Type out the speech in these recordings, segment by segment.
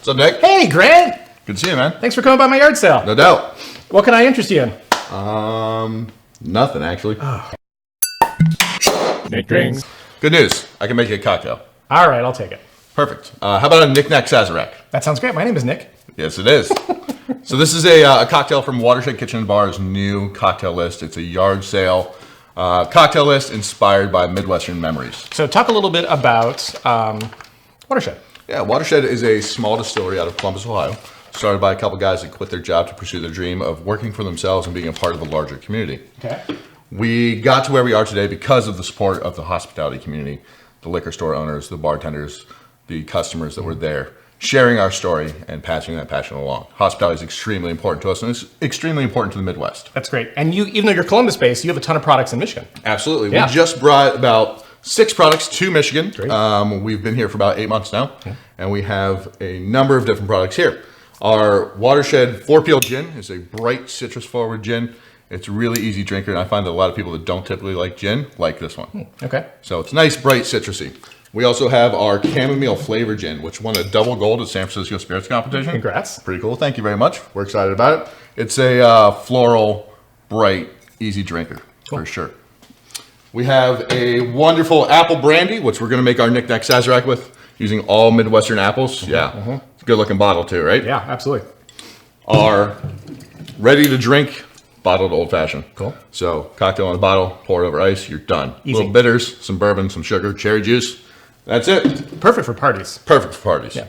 What's up, Nick? Hey, Grant. Good to see you, man. Thanks for coming by my yard sale. No doubt. What can I interest you in? Nothing, actually. Nick drinks. Good news. I can make you a cocktail. All right, I'll take it. Perfect. How about a Knick-Knack Sazerac? That sounds great. My name is Nick. Yes, it is. So this is a cocktail from Watershed Kitchen and Bar's new cocktail list. It's a yard sale cocktail list inspired by Midwestern memories. So talk a little bit about Watershed. Yeah, Watershed is a small distillery out of Columbus, Ohio, started by a couple guys that quit their job to pursue their dream of working for themselves and being a part of a larger community. Okay. We got to where we are today because of the support of the hospitality community, the liquor store owners, the bartenders, the customers that were there, sharing our story and passing that passion along. Hospitality is extremely important to us, and it's extremely important to the Midwest. That's great. And you, even though you're Columbus-based, you have a ton of products in Michigan. Absolutely. Yeah. We just brought about 6 products to Michigan. Great. We've been here for about 8 months now, and we have a number of different products here. Our Watershed Warfield Gin is a bright citrus-forward gin. It's a really easy drinker, and I find that a lot of people that don't typically like gin like this one. Okay. So it's nice, bright, citrusy. We also have our chamomile flavor gin, which won a double gold at San Francisco Spirits Competition. Congrats. Pretty cool. Thank you very much. We're excited about it. It's a floral, bright, easy drinker for sure. We have a wonderful apple brandy, which we're going to make our Knick-Knack Sazerac with, using all Midwestern apples. It's a good looking bottle too, right? Yeah, absolutely. Our ready to drink bottled old fashioned. Cool. So cocktail in a bottle, pour it over ice, you're done. Easy. Little bitters, some bourbon, some sugar, cherry juice. That's it. Perfect for parties. Perfect for parties. Yeah.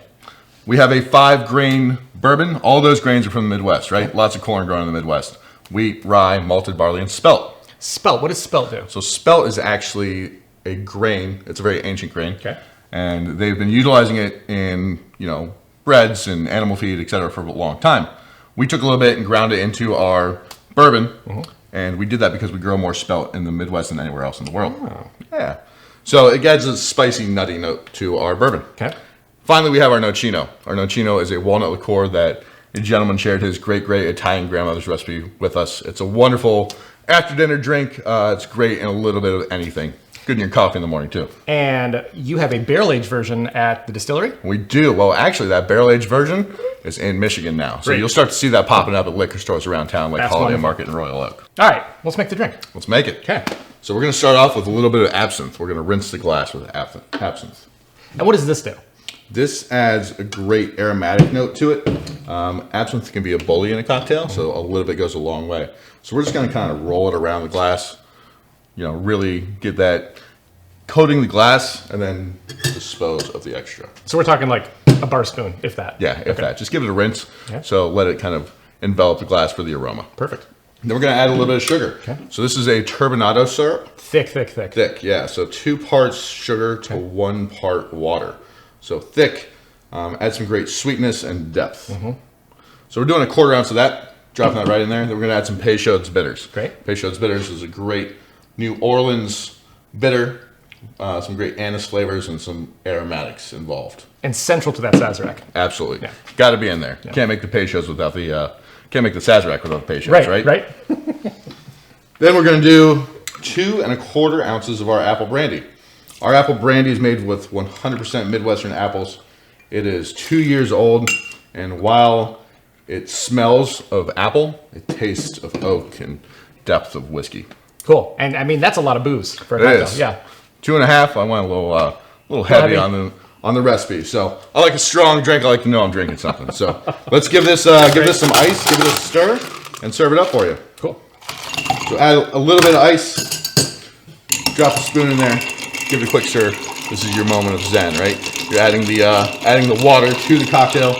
We have a 5-grain bourbon. All those grains are from the Midwest, right? Lots of corn grown in the Midwest. Wheat, rye, malted barley, and spelt. Spelt. What does spelt do? So spelt is actually a grain. It's a very ancient grain. Okay. And they've been utilizing it in, breads and animal feed, et cetera, for a long time. We took a little bit and ground it into our bourbon. And we did that because we grow more spelt in the Midwest than anywhere else in the world. Oh. Yeah. So it adds a spicy, nutty note to our bourbon. Okay. Finally, we have our nocino. Our nocino is a walnut liqueur that a gentleman shared his great Italian grandmother's recipe with us. It's a wonderful after-dinner drink. It's great in a little bit of anything. Good in your coffee in the morning, too. And you have a barrel-aged version at the distillery? We do. Well, actually, that barrel-aged version is in Michigan now. So you'll start to see that popping up at liquor stores around town, like That's Holiday wonderful. Market and Royal Oak. All right, let's make the drink. Let's make it. Okay. So we're going to start off with a little bit of absinthe. We're going to rinse the glass with absinthe. And what does this do? This adds a great aromatic note to it. Absinthe can be a bully in a cocktail, so a little bit goes a long way. So we're just going to kind of roll it around the glass, really get that coating the glass, and then dispose of the extra. So we're talking like a bar spoon, if that. Yeah, if that. Just give it a rinse. Okay. So let it kind of envelop the glass for the aroma. Perfect. Then we're going to add a little bit of sugar. Okay. So this is a Turbinado Syrup. Thick. Thick, yeah. So 2 parts sugar to 1 part water. So thick, adds some great sweetness and depth. So we're doing a 1/4 ounce of that, dropping that right in there. Then we're going to add some Peychaud's bitters. Great. Peychaud's bitters is a great New Orleans bitter, some great anise flavors and some aromatics involved. And central to that Sazerac. Absolutely. Yeah. Got to be in there. Yeah. Can't make the Peychaud's without the, can't make the Sazerac without the Peychaud's, right? Right. Then we're going to do 2 1/4 ounces of our apple brandy. Our apple brandy is made with 100% Midwestern apples. It is 2 years old, and while it smells of apple, it tastes of oak and depth of whiskey. Cool. And I mean, that's a lot of booze for a It cocktail. is. Yeah. 2 1/2. I went a little heavy heavy. on the recipe. So I like a strong drink. I like to know I'm drinking something. So let's give this some ice, give it a stir, and serve it up for you. Cool. So add a little bit of ice, drop a spoon in there, give it a quick stir. This is your moment of zen, right? You're adding the water to the cocktail.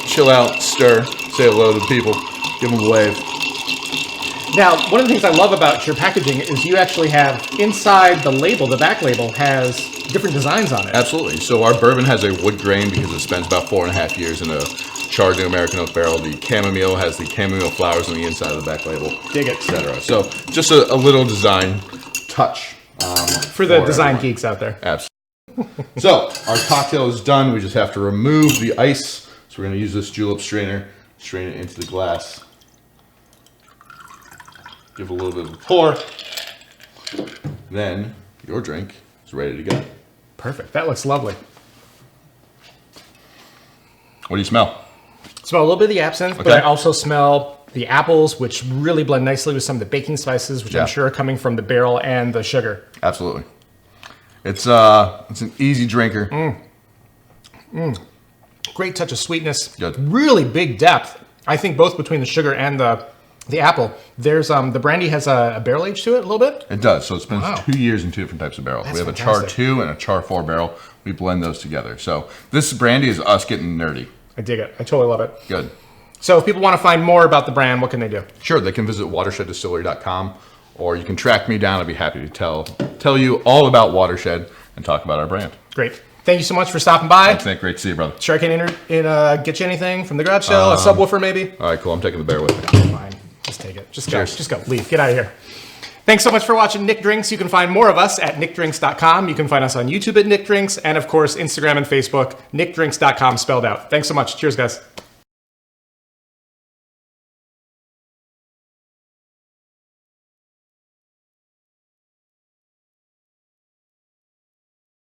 Chill out, stir, say hello to the people, give them a wave. Now, one of the things I love about your packaging is you actually have inside the label, the back label has different designs on it. Absolutely. So our bourbon has a wood grain because it spends about 4.5 years in a charred new American oak barrel. The chamomile has the chamomile flowers on the inside of the back label, Dig it. etc. So just a little design touch For the design everyone. geeks out there. Absolutely. So our cocktail is done. We just have to remove the ice. So we're going to use this julep strainer, strain it into the glass. Give it a little bit of a pour. Then your drink is ready to go. Perfect. That looks lovely. What do you smell? Smell a little bit of the absinthe, but I also smell the apples, which really blend nicely with some of the baking spices, which I'm sure are coming from the barrel and the sugar. Absolutely. It's an easy drinker. Great touch of sweetness. Good. Really big depth. I think both between the sugar and the apple. There's the brandy has a barrel age to it a little bit. It does. So it's been 2 years in 2 different types of barrels. That's we have fantastic. a char 2 and a char 4 barrel. We blend those together. So this brandy is us getting nerdy. I dig it. I totally love it. Good. So if people want to find more about the brand, what can they do? Sure, they can visit watersheddistillery.com, or you can track me down. I'd be happy to tell you all about Watershed and talk about our brand. Great. Thank you so much for stopping by. Thanks, Nick. Great to see you, brother. Sure I can get you anything from the garage sale, a subwoofer maybe? All right, cool. I'm taking the bear with me. Fine. Just take it. Just Cheers. go. Just go. Leave. Get out of here. Thanks so much for watching Nick Drinks. You can find more of us at nickdrinks.com. You can find us on YouTube at Nick Drinks, and of course, Instagram and Facebook, nickdrinks.com spelled out. Thanks so much. Cheers, guys.